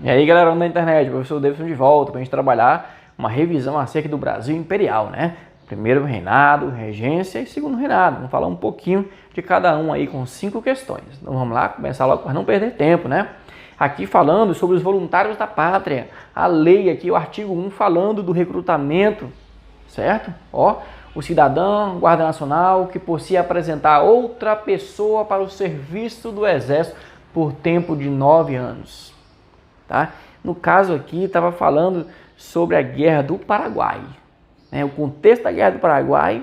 E aí, galera da internet, o professor Davidson de volta para a gente trabalhar uma revisão acerca do Brasil imperial, né? Primeiro reinado, regência e segundo reinado. Vamos falar um pouquinho de cada um aí com 5 questões. Então vamos lá, começar logo para não perder tempo, né? Aqui falando sobre os voluntários da pátria. A lei aqui, o artigo 1, falando do recrutamento, certo? Ó, o cidadão, guarda nacional, que por si apresentar outra pessoa para o serviço do exército por tempo de 9 anos. Tá? No caso aqui, estava falando sobre a Guerra do Paraguai. Né? O contexto da Guerra do Paraguai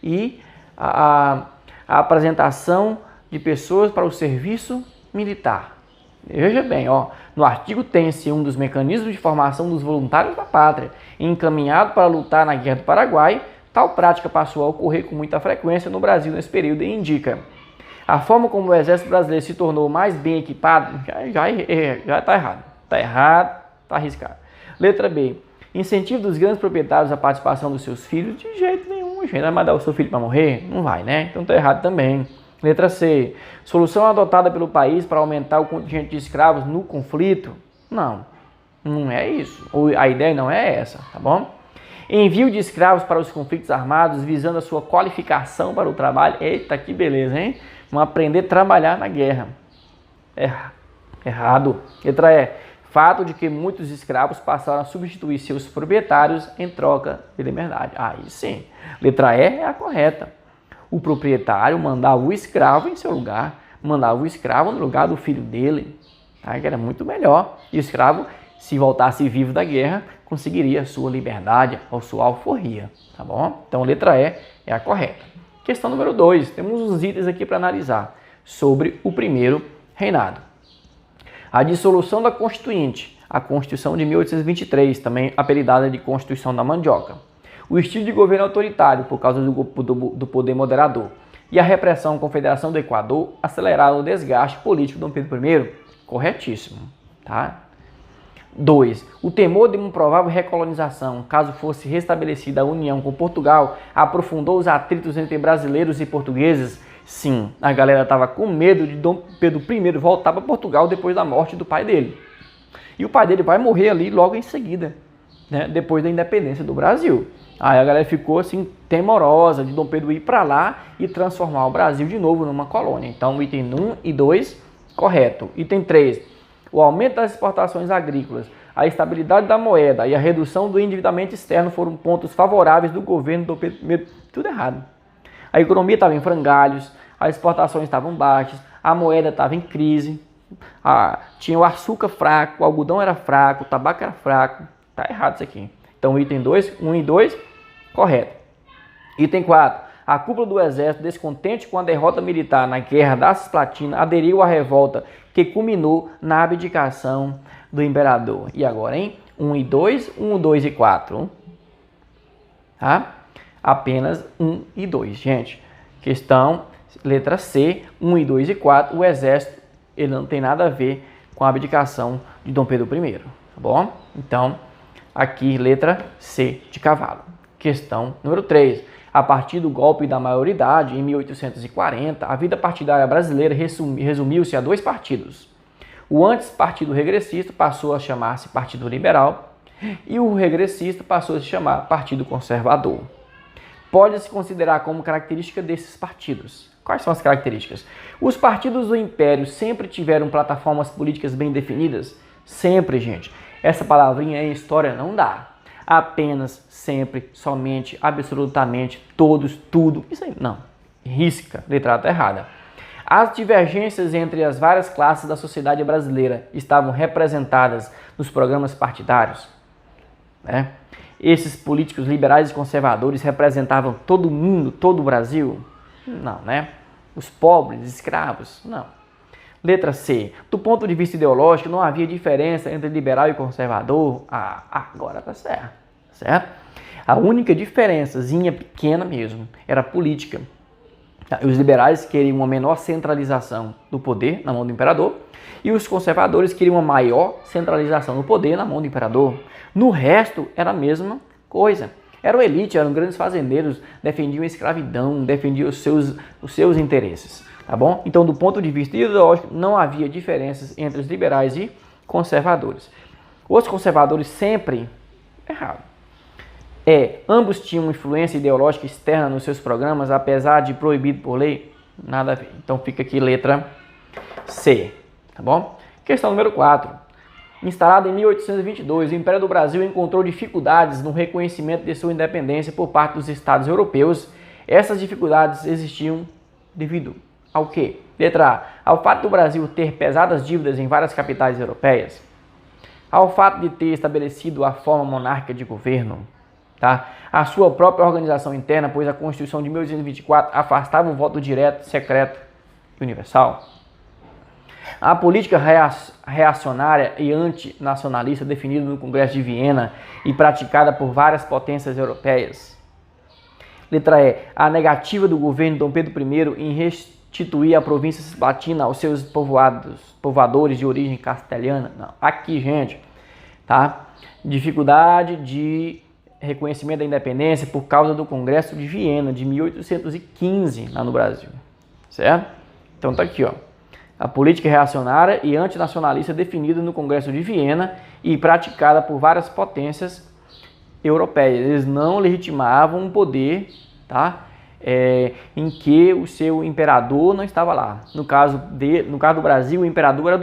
e a apresentação de pessoas para o serviço militar. Veja bem, ó, no artigo tem-se um dos mecanismos de formação dos voluntários da pátria, encaminhado para lutar na Guerra do Paraguai. Tal prática passou a ocorrer com muita frequência no Brasil nesse período e indica a forma como o exército brasileiro se tornou mais bem equipado. Já está errado. Está errado, está arriscado. Letra B. Incentivo dos grandes proprietários à participação dos seus filhos? De jeito nenhum, gente. Vai mandar o seu filho para morrer? Não vai, né? Então está errado também. Letra C. Solução adotada pelo país para aumentar o contingente de escravos no conflito? Não, não é isso. A ideia não é essa, tá bom? Envio de escravos para os conflitos armados visando a sua qualificação para o trabalho? Eita, que beleza, hein? Vamos aprender a trabalhar na guerra. Errado. Letra E. Fato de que muitos escravos passaram a substituir seus proprietários em troca de liberdade. Aí sim. Letra E é a correta. O proprietário mandava o escravo em seu lugar, mandava o escravo no lugar do filho dele, tá? Que era muito melhor. E o escravo, se voltasse vivo da guerra, conseguiria a sua liberdade ou sua alforria, tá bom? Então, letra E é a correta. Questão número 2, temos uns itens aqui para analisar sobre o primeiro reinado. A dissolução da Constituinte, a Constituição de 1823, também apelidada de Constituição da Mandioca. O estilo de governo autoritário, por causa do poder moderador. E a repressão Confederação do Equador aceleraram o desgaste político de Dom Pedro I. Corretíssimo, tá? 2. O temor de uma provável recolonização, caso fosse restabelecida a união com Portugal, aprofundou os atritos entre brasileiros e portugueses. Sim, a galera estava com medo de Dom Pedro I voltar para Portugal depois da morte do pai dele. E o pai dele vai morrer ali logo em seguida, né, depois da independência do Brasil. Aí a galera ficou assim temorosa de Dom Pedro ir para lá e transformar o Brasil de novo numa colônia. Então, item 1 e 2, correto. Item 3, o aumento das exportações agrícolas, a estabilidade da moeda e a redução do endividamento externo foram pontos favoráveis do governo de Dom Pedro I. Tudo errado. A economia estava em frangalhos, as exportações estavam baixas, a moeda estava em crise, tinha o açúcar fraco, o algodão era fraco, o tabaco era fraco. Tá errado isso aqui. Então, item 2, 1 e 2, correto. Item 4. A cúpula do exército, descontente com a derrota militar na Guerra da Cisplatina, aderiu à revolta que culminou na abdicação do imperador. E agora, hein? 1 e 2, 1, 2 e 4. Tá? Apenas 1 e 2, gente. Questão, letra C, 1 e 2 e 4. O exército, ele não tem nada a ver com a abdicação de Dom Pedro I. Tá bom? Então, aqui, letra C de cavalo. Questão número 3. A partir do golpe da maioridade, em 1840, a vida partidária brasileira resumiu-se a 2 partidos. O antes Partido Regressista passou a chamar-se Partido Liberal e o regressista passou a se chamar Partido Conservador. Pode-se considerar como característica desses partidos. Quais são as características? Os partidos do Império sempre tiveram plataformas políticas bem definidas? Sempre, gente. Essa palavrinha em história não dá. Apenas, sempre, somente, absolutamente, todos, tudo. Isso aí, não. Risca. Letra A está errada. As divergências entre as várias classes da sociedade brasileira estavam representadas nos programas partidários, né? Esses políticos liberais e conservadores representavam todo mundo, todo o Brasil? Não, né? Os pobres, escravos? Não. Letra C. Do ponto de vista ideológico, não havia diferença entre liberal e conservador? Agora tá certo. Certo? A única diferençazinha pequena mesmo era a política. Os liberais queriam uma menor centralização do poder na mão do imperador e os conservadores queriam uma maior centralização do poder na mão do imperador. No resto, era a mesma coisa. Eram elite, eram grandes fazendeiros, defendiam a escravidão, defendiam os seus interesses. Tá bom? Então, do ponto de vista ideológico, não havia diferenças entre os liberais e conservadores. Os conservadores sempre errado. Ambos tinham influência ideológica externa nos seus programas, apesar de proibido por lei? Nada a ver. Então fica aqui letra C, tá bom? Questão número 4. Instalado em 1822, o Império do Brasil encontrou dificuldades no reconhecimento de sua independência por parte dos estados europeus. Essas dificuldades existiam devido ao quê? Letra A. Ao fato do Brasil ter pesadas dívidas em várias capitais europeias. Ao fato de ter estabelecido a forma monárquica de governo. Tá? A sua própria organização interna, pois a Constituição de 1824 afastava o voto direto, secreto e universal. A política reacionária e antinacionalista definida no Congresso de Viena e praticada por várias potências europeias. Letra E. A negativa do governo de Dom Pedro I em restituir a província cisplatina aos seus povoadores de origem castelhana. Não, aqui, gente, tá? Dificuldade de reconhecimento da independência por causa do Congresso de Viena de 1815 lá no Brasil, certo? Então tá aqui, ó. A política reacionária e antinacionalista definida no Congresso de Viena e praticada por várias potências europeias. Eles não legitimavam um poder, tá? Em que o seu imperador não estava lá. No caso do Brasil, o imperador era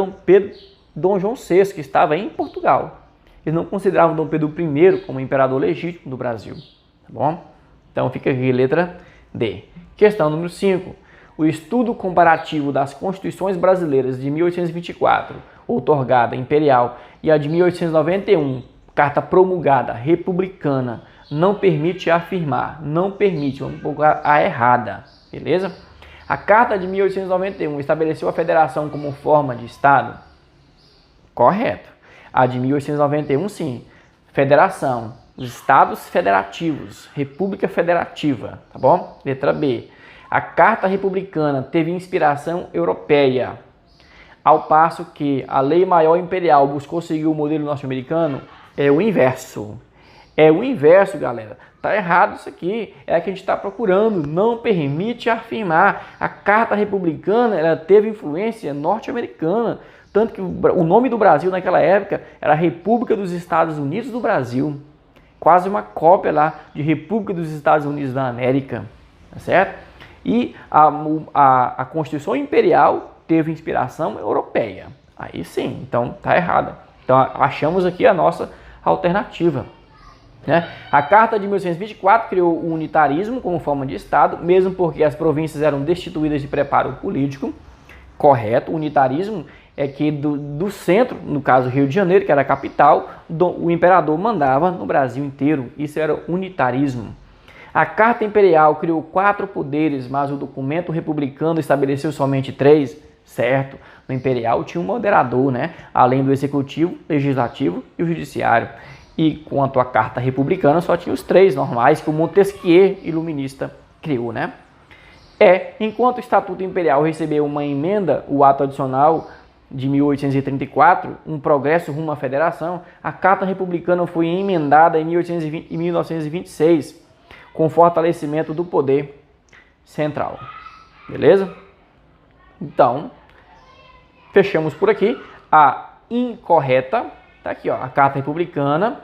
Dom João VI, que estava em Portugal. Eles não consideravam Dom Pedro I como imperador legítimo do Brasil, tá bom? Então fica aqui letra D. Questão número 5. O estudo comparativo das Constituições brasileiras de 1824, outorgada imperial, e a de 1891, carta promulgada republicana, não permite afirmar, vamos colocar a errada, beleza? A carta de 1891 estabeleceu a federação como forma de Estado? Correto. A de 1891, sim. Federação. Os Estados Federativos. República Federativa. Tá bom? Letra B. A Carta Republicana teve inspiração europeia. Ao passo que a Lei Maior Imperial buscou seguir o modelo norte-americano, é o inverso. É o inverso, galera. Tá errado isso aqui. É a que a gente está procurando. Não permite afirmar. A Carta Republicana, ela teve influência norte-americana. Tanto que o nome do Brasil naquela época era República dos Estados Unidos do Brasil. Quase uma cópia lá de República dos Estados Unidos da América. Tá certo? E a Constituição Imperial teve inspiração europeia. Aí sim, então tá errada. Então achamos aqui a nossa alternativa. Né? A Carta de 1824 criou o unitarismo como forma de Estado, mesmo porque as províncias eram destituídas de preparo político. Correto, o unitarismo é que do centro, no caso Rio de Janeiro, que era a capital, o imperador mandava no Brasil inteiro. Isso era unitarismo. A Carta Imperial criou 4 poderes, mas o documento republicano estabeleceu somente 3, certo? No Imperial tinha um moderador, né? Além do Executivo, Legislativo e o Judiciário. E quanto à Carta Republicana, só tinha os 3 normais que o Montesquieu, iluminista, criou, né? Enquanto o Estatuto Imperial recebeu uma emenda, o ato adicional de 1834, um progresso rumo à federação, a Carta Republicana foi emendada em 1820 e 1926, com fortalecimento do poder central. Beleza? Então, fechamos por aqui. A incorreta, tá aqui, ó, a Carta Republicana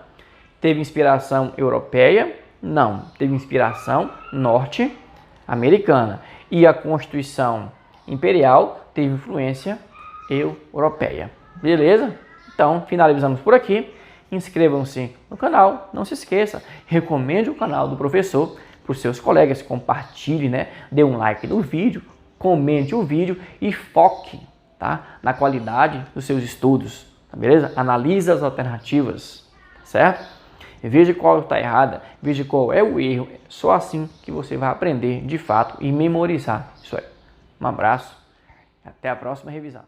teve inspiração europeia? Não, teve inspiração norte-americana. E a Constituição Imperial teve influência europeia. Beleza? Então, finalizamos por aqui. Inscrevam-se no canal, não se esqueça, recomende o canal do professor para os seus colegas, compartilhe, né? Dê um like no vídeo, comente o vídeo e foque, tá? Na qualidade dos seus estudos, tá beleza? Analise as alternativas, certo? Veja qual está errada, veja qual é o erro, só assim que você vai aprender de fato e memorizar isso aí. Um abraço e até a próxima revisão.